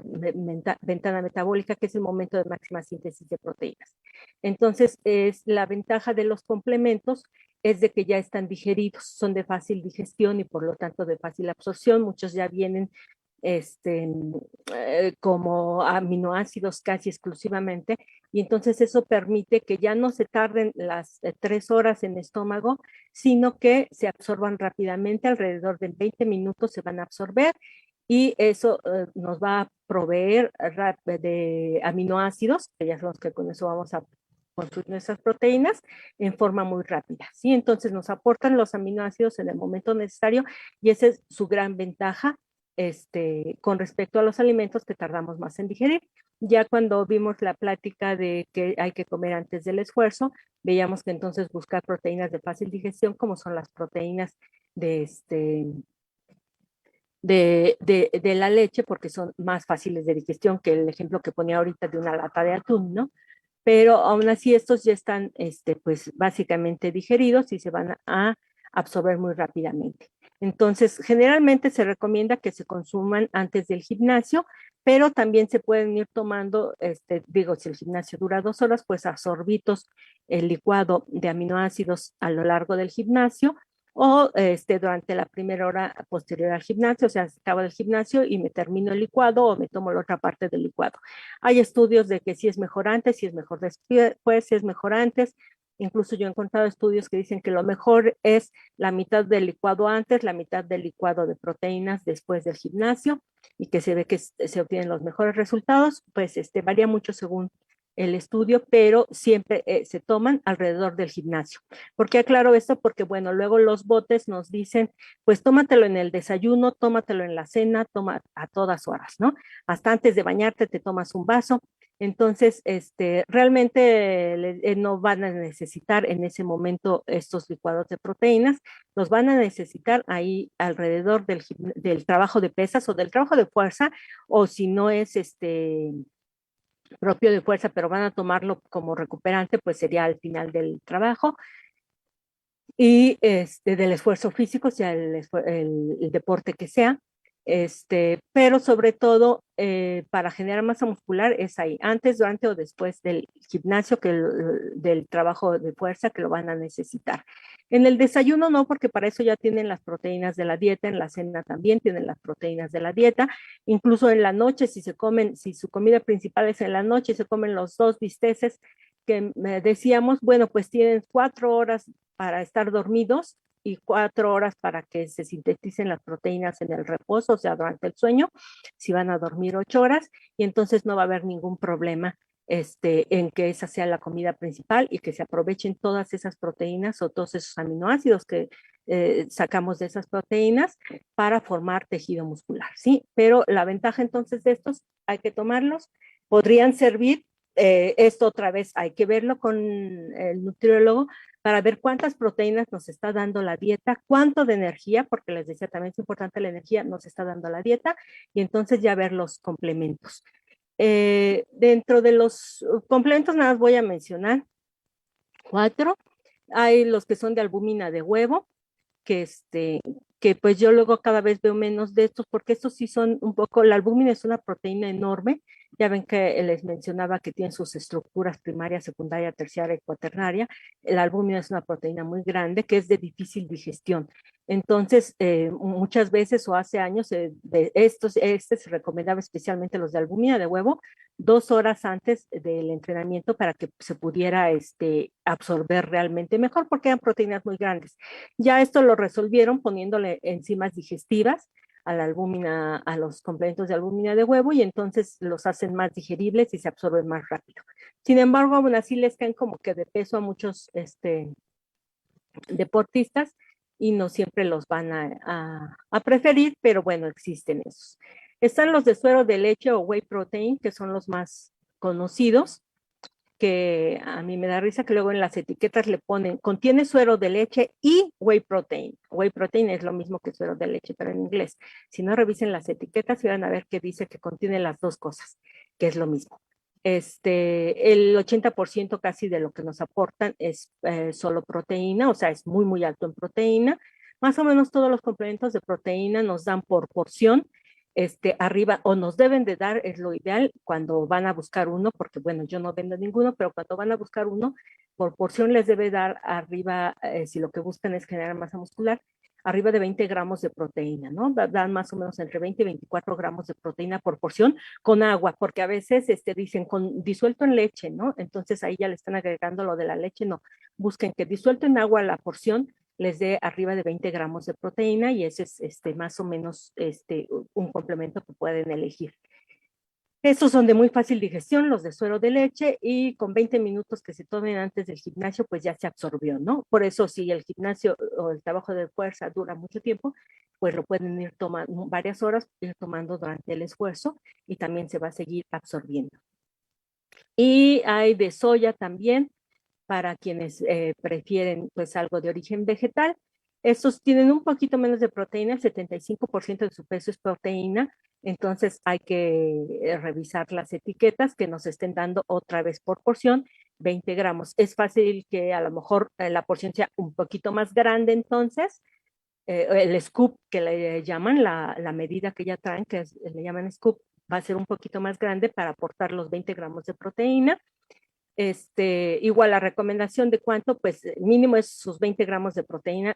ventana metabólica, que es el momento de máxima síntesis de proteínas. Entonces, es la ventaja de los complementos es de que ya están digeridos, son de fácil digestión y por lo tanto de fácil absorción. Muchos ya vienen como aminoácidos casi exclusivamente, y entonces eso permite que ya no se tarden las 3 horas en el estómago, sino que se absorban rápidamente, alrededor de 20 minutos se van a absorber, y eso nos va a proveer de aminoácidos, que ya sabemos que con eso vamos a construir nuestras proteínas en forma muy rápida, ¿sí? Entonces nos aportan los aminoácidos en el momento necesario, y esa es su gran ventaja con respecto a los alimentos que tardamos más en digerir. Ya cuando vimos la plática de que hay que comer antes del esfuerzo, veíamos que entonces buscar proteínas de fácil digestión, como son las proteínas de, de la leche, porque son más fáciles de digestión que el ejemplo que ponía ahorita de una lata de atún, ¿no? Pero aún así estos ya están, pues básicamente digeridos y se van a absorber muy rápidamente. Entonces, generalmente se recomienda que se consuman antes del gimnasio, pero también se pueden ir tomando, digo, si el gimnasio dura 2 horas, pues a sorbitos el licuado de aminoácidos a lo largo del gimnasio, o durante la primera hora posterior al gimnasio, o sea, acabo del gimnasio y me termino el licuado o me tomo la otra parte del licuado. Hay estudios de que si es mejor antes, si es mejor después, si es mejor antes. Incluso yo he encontrado estudios que dicen que lo mejor es la mitad del licuado antes, la mitad del licuado de proteínas después del gimnasio, y que se ve que se obtienen los mejores resultados. Pues varía mucho según el estudio, pero siempre se toman alrededor del gimnasio. ¿Por qué aclaro esto? Porque, bueno, luego los botes nos dicen, pues tómatelo en el desayuno, tómatelo en la cena, toma a todas horas, ¿no? Hasta antes de bañarte te tomas un vaso. Entonces, realmente no van a necesitar en ese momento estos licuados de proteínas, los van a necesitar ahí alrededor del trabajo de pesas o del trabajo de fuerza, o si no es propio de fuerza, pero van a tomarlo como recuperante, pues sería al final del trabajo y del esfuerzo físico, sea el deporte que sea. Pero sobre todo para generar masa muscular es ahí, antes, durante o después del gimnasio, del trabajo de fuerza, que lo van a necesitar. En el desayuno no, porque para eso ya tienen las proteínas de la dieta, en la cena también tienen las proteínas de la dieta, incluso en la noche, si su comida principal es en la noche y se comen los 2 bisteces que decíamos, bueno, pues tienen 4 horas para estar dormidos y 4 horas para que se sinteticen las proteínas en el reposo, o sea, durante el sueño, si van a dormir 8 horas, y entonces no va a haber ningún problema en que esa sea la comida principal y que se aprovechen todas esas proteínas o todos esos aminoácidos que sacamos de esas proteínas para formar tejido muscular, ¿sí? Pero la ventaja entonces de estos, hay que tomarlos, podrían servir, esto otra vez hay que verlo con el nutriólogo, para ver cuántas proteínas nos está dando la dieta, cuánto de energía, porque les decía también es importante la energía, nos está dando la dieta, y entonces ya ver los complementos. Dentro de los complementos nada más voy a mencionar 4. Hay los que son de albúmina de huevo, que que pues yo luego cada vez veo menos de estos, porque estos sí son un poco, la albúmina es una proteína enorme, Ya ven que les mencionaba que tienen sus estructuras primaria, secundaria, terciaria y cuaternaria. La albúmina es una proteína muy grande que es de difícil digestión. Entonces, muchas veces o hace años, este se recomendaba especialmente los de albúmina de huevo, 2 horas antes del entrenamiento para que se pudiera absorber realmente mejor porque eran proteínas muy grandes. Ya esto lo resolvieron poniéndole enzimas digestivas a la albúmina, a los complementos de albúmina de huevo y entonces los hacen más digeribles y se absorben más rápido. Sin embargo, aún así les caen como que de peso a muchos deportistas y no siempre los van a preferir, pero bueno, existen esos. Están los de suero de leche o whey protein, que son los más conocidos, que a mí me da risa que luego en las etiquetas le ponen, contiene suero de leche y whey protein. Whey protein es lo mismo que suero de leche, pero en inglés. Si no revisen las etiquetas y van a ver que dice que contiene las dos cosas, que es lo mismo. El 80% casi de lo que nos aportan es solo proteína, o sea, es muy, muy alto en proteína. Más o menos todos los complementos de proteína nos dan por porción arriba, o nos deben de dar, es lo ideal, cuando van a buscar uno, porque bueno, yo no vendo ninguno, pero cuando van a buscar uno, por porción les debe dar arriba, si lo que buscan es generar masa muscular, arriba de 20 gramos de proteína, ¿no? Dan más o menos entre 20 y 24 gramos de proteína por porción con agua, porque a veces dicen disuelto en leche, ¿no? Entonces ahí ya le están agregando lo de la leche, no. Busquen que disuelto en agua la porción les dé arriba de 20 gramos de proteína y ese es más o menos un complemento que pueden elegir. Estos son de muy fácil digestión, los de suero de leche, y con 20 minutos que se tomen antes del gimnasio, pues ya se absorbió, ¿no? Por eso si el gimnasio o el trabajo de fuerza dura mucho tiempo, pues lo pueden ir tomando varias horas, ir tomando durante el esfuerzo y también se va a seguir absorbiendo. Y hay de soya también, para quienes prefieren pues algo de origen vegetal. Estos tienen un poquito menos de proteína, el 75% de su peso es proteína, entonces hay que revisar las etiquetas que nos estén dando otra vez por porción, 20 gramos. Es fácil que a lo mejor la porción sea un poquito más grande entonces, el scoop que le llaman, la medida que ya traen, le llaman scoop, va a ser un poquito más grande para aportar los 20 gramos de proteína. Igual la recomendación de cuánto, pues mínimo es sus 20 gramos de proteína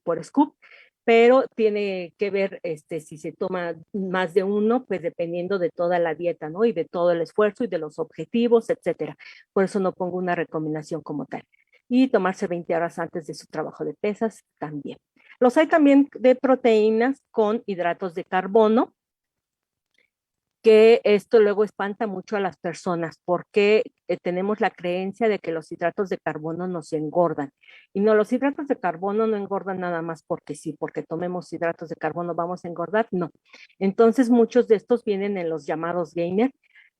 por scoop, pero tiene que ver si se toma más de uno, pues dependiendo de toda la dieta, ¿no? Y de todo el esfuerzo y de los objetivos, etcétera. Por eso no pongo una recomendación como tal. Y tomarse 20 horas antes de su trabajo de pesas también. Los hay también de proteínas con hidratos de carbono, que esto luego espanta mucho a las personas porque tenemos la creencia de que los hidratos de carbono nos engordan. Y no, los hidratos de carbono no engordan nada más porque sí, porque tomemos hidratos de carbono vamos a engordar, no. Entonces muchos de estos vienen en los llamados gainer.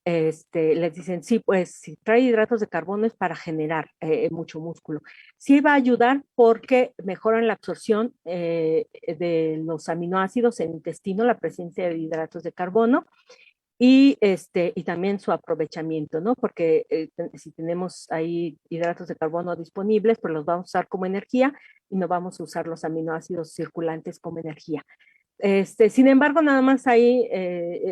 Les dicen, sí, pues si trae hidratos de carbono es para generar mucho músculo. Sí va a ayudar porque mejoran la absorción de los aminoácidos en el intestino, la presencia de hidratos de carbono, y también su aprovechamiento, ¿no? Porque si tenemos ahí hidratos de carbono disponibles, pues los vamos a usar como energía y no vamos a usar los aminoácidos circulantes como energía. Sin embargo, nada más ahí,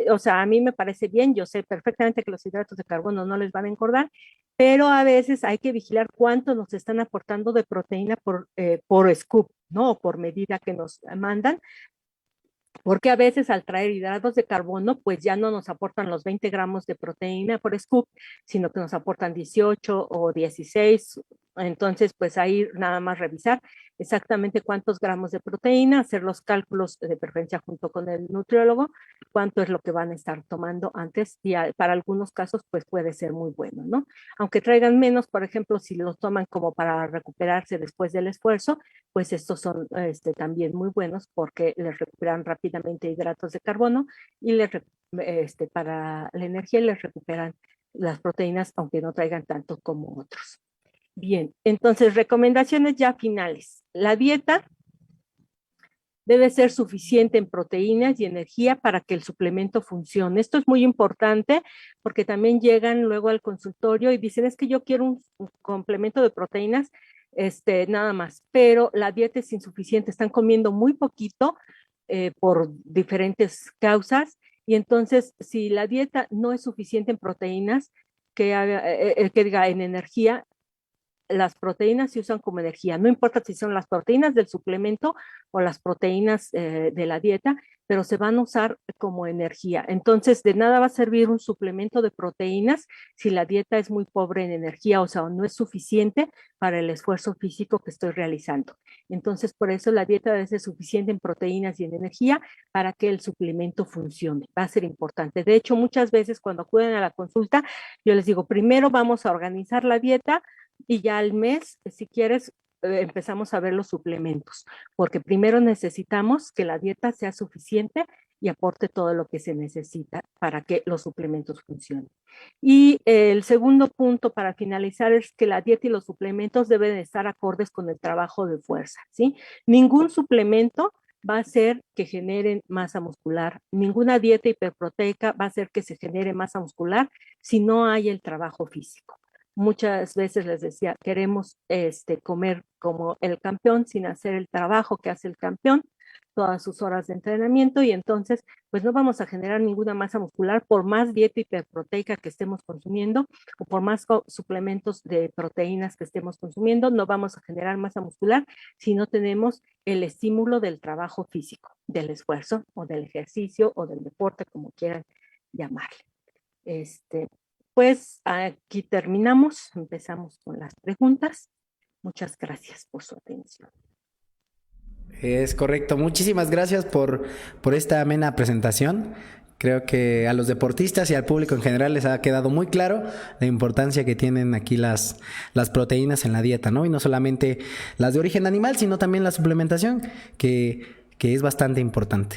o sea, a mí me parece bien, yo sé perfectamente que los hidratos de carbono no les van a engordar, pero a veces hay que vigilar cuánto nos están aportando de proteína por scoop, ¿no? O por medida que nos mandan, porque a veces al traer hidratos de carbono, pues ya no nos aportan los 20 gramos de proteína por scoop, sino que nos aportan 18 o 16. Entonces, pues ahí nada más revisar exactamente cuántos gramos de proteína, hacer los cálculos de preferencia junto con el nutriólogo, cuánto es lo que van a estar tomando antes, y para algunos casos, pues puede ser muy bueno, ¿no? Aunque traigan menos, por ejemplo, si los toman como para recuperarse después del esfuerzo, pues estos son también muy buenos porque les recuperan rápidamente hidratos de carbono y para la energía les recuperan las proteínas, aunque no traigan tanto como otros. Bien, entonces recomendaciones ya finales. La dieta debe ser suficiente en proteínas y energía para que el suplemento funcione. Esto es muy importante porque también llegan luego al consultorio y dicen, es que yo quiero un complemento de proteínas, nada más, pero la dieta es insuficiente, están comiendo muy poquito por diferentes causas Y entonces, si la dieta no es suficiente en proteínas, que diga en energía, las proteínas se usan como energía, no importa si son las proteínas del suplemento o las proteínas de la dieta, pero se van a usar como energía. Entonces, de nada va a servir un suplemento de proteínas si la dieta es muy pobre en energía, o sea, no es suficiente para el esfuerzo físico que estoy realizando. Entonces, por eso la dieta debe ser suficiente en proteínas y en energía para que el suplemento funcione. Va a ser importante. De hecho, muchas veces cuando acuden a la consulta, yo les digo, primero vamos a organizar la dieta, y ya al mes, si quieres, empezamos a ver los suplementos, porque primero necesitamos que la dieta sea suficiente y aporte todo lo que se necesita para que los suplementos funcionen. Y el segundo punto para finalizar es que la dieta y los suplementos deben estar acordes con el trabajo de fuerza, ¿sí? Ningún suplemento va a hacer que generen masa muscular. Ninguna dieta hiperproteica va a hacer que se genere masa muscular si no hay el trabajo físico. Muchas veces les decía, queremos comer como el campeón sin hacer el trabajo que hace el campeón, todas sus horas de entrenamiento, y entonces pues no vamos a generar ninguna masa muscular por más dieta hiperproteica que estemos consumiendo o por más suplementos de proteínas que estemos consumiendo, no vamos a generar masa muscular si no tenemos el estímulo del trabajo físico, del esfuerzo o del ejercicio o del deporte, como quieran llamarle. Pues aquí terminamos, empezamos con las preguntas. Muchas gracias por su atención. Es correcto. Muchísimas gracias por esta amena presentación. Creo que a los deportistas y al público en general les ha quedado muy claro la importancia que tienen aquí las proteínas en la dieta, ¿no? Y no solamente las de origen animal, sino también la suplementación, que es bastante importante.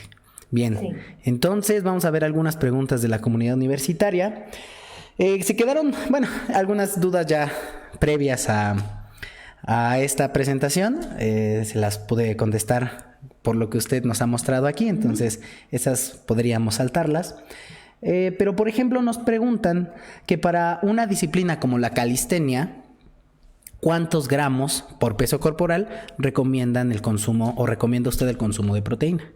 Bien, sí. Entonces vamos a ver algunas preguntas de la comunidad universitaria. Se quedaron, bueno, algunas dudas ya previas a esta presentación. Se las pude contestar por lo que usted nos ha mostrado aquí, entonces esas podríamos saltarlas. Pero por ejemplo nos preguntan que para una disciplina como la calistenia, ¿cuántos gramos por peso corporal recomiendan el consumo o recomienda usted el consumo de proteína?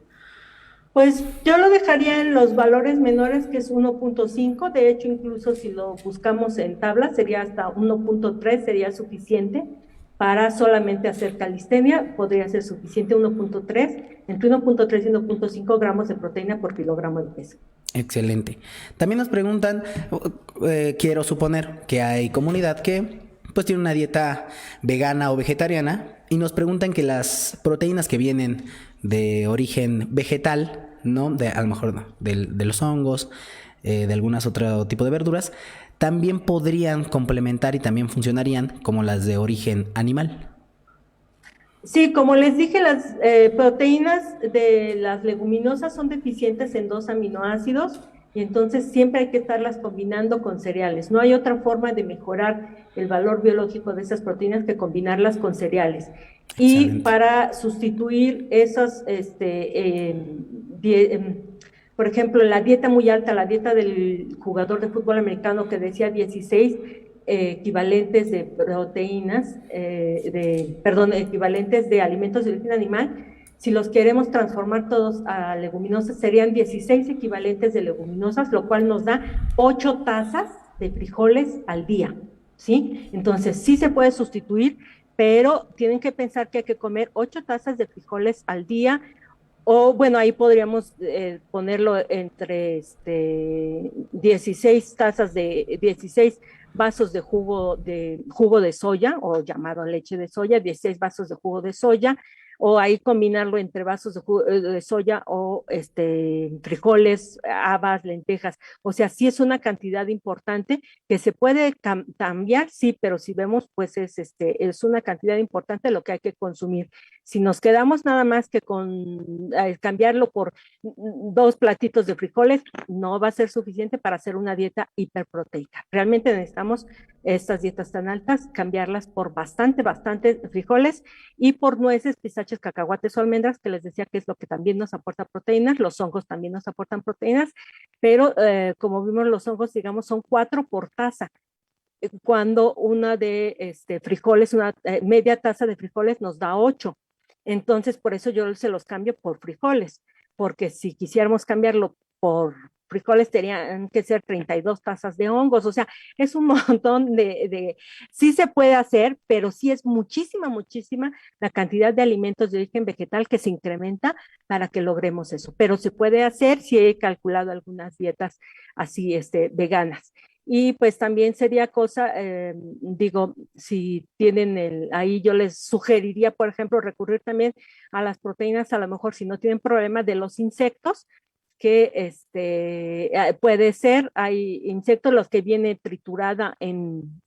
Pues yo lo dejaría en los valores menores, que es 1.5, de hecho incluso si lo buscamos en tabla sería hasta 1.3, sería suficiente para solamente hacer calistenia, podría ser suficiente 1.3, entre 1.3 y 1.5 gramos de proteína por kilogramo de peso. Excelente. También nos preguntan, quiero suponer que hay comunidad que pues tiene una dieta vegana o vegetariana y nos preguntan que las proteínas que vienen de origen vegetal, ¿no? A lo mejor no, de los hongos, de algunas otro tipo de verduras, también podrían complementar y también funcionarían como las de origen animal. Sí, como les dije, las proteínas de las leguminosas son deficientes en 2 aminoácidos y entonces siempre hay que estarlas combinando con cereales. No hay otra forma de mejorar el valor biológico de esas proteínas que combinarlas con cereales. Excelente. Y para sustituir esas, por ejemplo, la dieta muy alta, la dieta del jugador de fútbol americano que decía 16 equivalentes de proteínas, equivalentes de alimentos de origen animal, si los queremos transformar todos a leguminosas, serían 16 equivalentes de leguminosas, lo cual nos da 8 tazas de frijoles al día, ¿sí? Entonces, sí se puede sustituir, pero tienen que pensar que hay que comer 8 tazas de frijoles al día, o bueno, ahí podríamos ponerlo entre 16 tazas de 16 vasos de jugo de soya, o llamado leche de soya, 16 vasos de jugo de soya, o ahí combinarlo entre vasos de jugo de soya o frijoles, habas, lentejas. O sea, sí es una cantidad importante que se puede cambiar, sí, pero si vemos, pues es una cantidad importante lo que hay que consumir. Si nos quedamos nada más que con cambiarlo por 2 platitos de frijoles, no va a ser suficiente para hacer una dieta hiperproteica. Realmente necesitamos estas dietas tan altas, cambiarlas por bastante frijoles y por nueces, pistaches, cacahuates o almendras, que les decía que es lo que también nos aporta proteínas. Los hongos también nos aportan proteínas, pero como vimos, los hongos, digamos, son 4 por taza, cuando una de frijoles, una media taza de frijoles nos da 8. Entonces, por eso yo se los cambio por frijoles, porque si quisiéramos cambiarlo por frijoles tenían que ser 32 tazas de hongos, o sea, es un montón sí se puede hacer, pero sí es muchísima la cantidad de alimentos de origen vegetal que se incrementa para que logremos eso, pero se puede hacer si he calculado algunas dietas así, veganas. Y pues también sería cosa, digo, si tienen ahí yo les sugeriría, por ejemplo, recurrir también a las proteínas, a lo mejor si no tienen problema de los insectos, que puede ser, hay insectos los que viene triturada en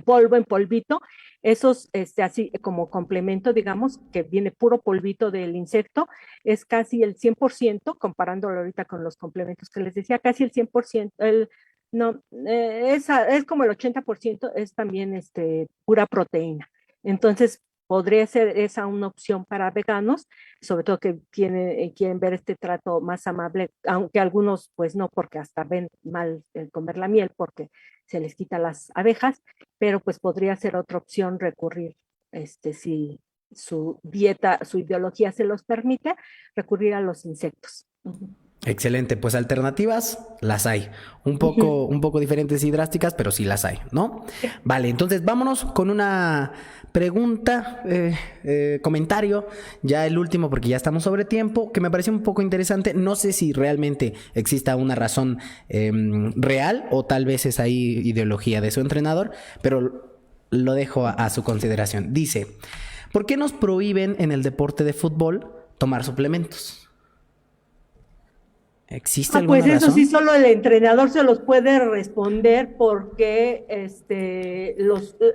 polvo, en polvito, esos así como complemento, digamos, que viene puro polvito del insecto, es casi el 100%, comparándolo ahorita con los complementos que les decía, casi el 100%, no, es como el 80%, es también pura proteína. Entonces, podría ser esa una opción para veganos, sobre todo que quieren ver este trato más amable, aunque algunos pues no, porque hasta ven mal el comer la miel, porque se les quita las abejas, pero pues podría ser otra opción recurrir, si su dieta, su ideología se los permite, recurrir a los insectos. Uh-huh. Excelente, pues alternativas las hay, un poco diferentes y drásticas, pero sí las hay, ¿no? Vale, entonces vámonos con una pregunta, comentario, ya el último porque ya estamos sobre tiempo, que me pareció un poco interesante. No sé si realmente exista una razón real o tal vez es ahí ideología de su entrenador, pero lo dejo a su consideración. Dice, ¿por qué nos prohíben en el deporte de fútbol tomar suplementos? ¿Existe alguna pues eso razón? sí, solo el entrenador se los puede responder porque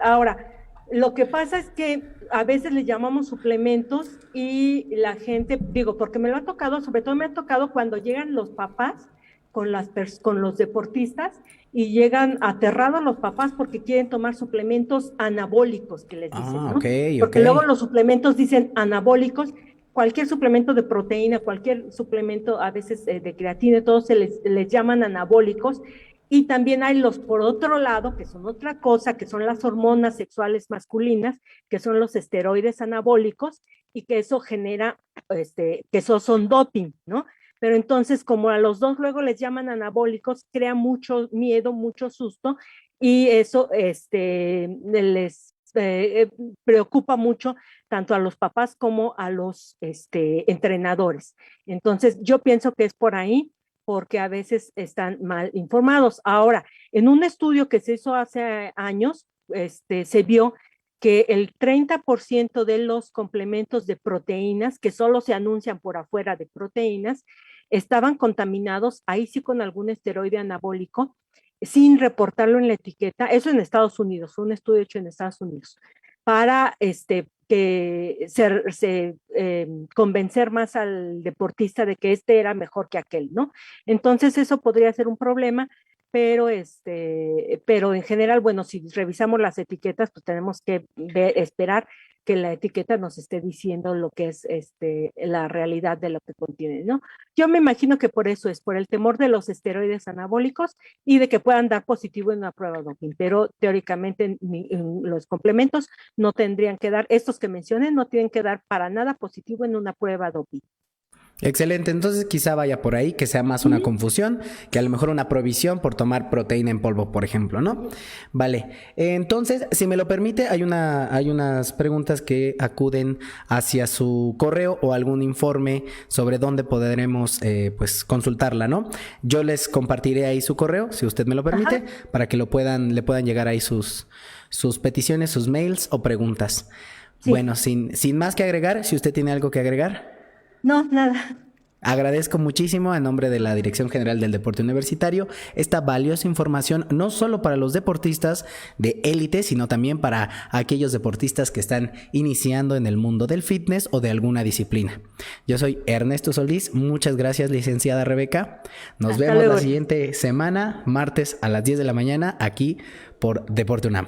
ahora, lo que pasa es que a veces le llamamos suplementos y la gente, digo, porque me lo ha tocado, sobre todo me ha tocado cuando llegan los papás con los deportistas y llegan aterrados los papás porque quieren tomar suplementos anabólicos, que les dicen, ¿no? Porque luego los suplementos dicen anabólicos. Cualquier suplemento de proteína, cualquier suplemento a veces de creatina, todos les llaman anabólicos. Y también hay los por otro lado, que son otra cosa, que son las hormonas sexuales masculinas, que son los esteroides anabólicos, y que eso genera, que esos son doping, ¿no? Pero entonces, como a los dos luego les llaman anabólicos, crea mucho miedo, mucho susto, y eso les preocupa mucho tanto a los papás como a los entrenadores. Entonces, yo pienso que es por ahí, porque a veces están mal informados. Ahora, en un estudio que se hizo hace años, se vio que el 30% de los complementos de proteínas, que solo se anuncian por afuera de proteínas, estaban contaminados, ahí sí con algún esteroide anabólico, sin reportarlo en la etiqueta, eso en Estados Unidos, fue un estudio hecho en Estados Unidos, para convencer más al deportista de que era mejor que aquel, ¿no? Entonces eso podría ser un problema, pero en general, bueno, si revisamos las etiquetas, pues tenemos que esperar que la etiqueta nos esté diciendo lo que es la realidad de lo que contiene, ¿no? Yo me imagino que por eso es, por el temor de los esteroides anabólicos y de que puedan dar positivo en una prueba doping, pero teóricamente los complementos no tendrían que dar, estos que mencioné, no tienen que dar para nada positivo en una prueba doping. Excelente, entonces quizá vaya por ahí, que sea más una confusión, que a lo mejor una provisión por tomar proteína en polvo, por ejemplo, ¿no? Vale, entonces, si me lo permite, hay unas preguntas que acuden hacia su correo o algún informe sobre dónde podremos pues consultarla, ¿no? Yo les compartiré ahí su correo, si usted me lo permite, para que le puedan llegar ahí sus peticiones, sus mails o preguntas. Sí. Bueno, sin más que agregar, si usted tiene algo que agregar. No, nada. Agradezco muchísimo en nombre de la Dirección General del Deporte Universitario esta valiosa información, no solo para los deportistas de élite, sino también para aquellos deportistas que están iniciando en el mundo del fitness o de alguna disciplina. Yo soy Ernesto Solís, muchas gracias, licenciada Rebeca. Nos vemos la siguiente semana, martes a las 10 de la mañana, aquí por Deporte UNAM.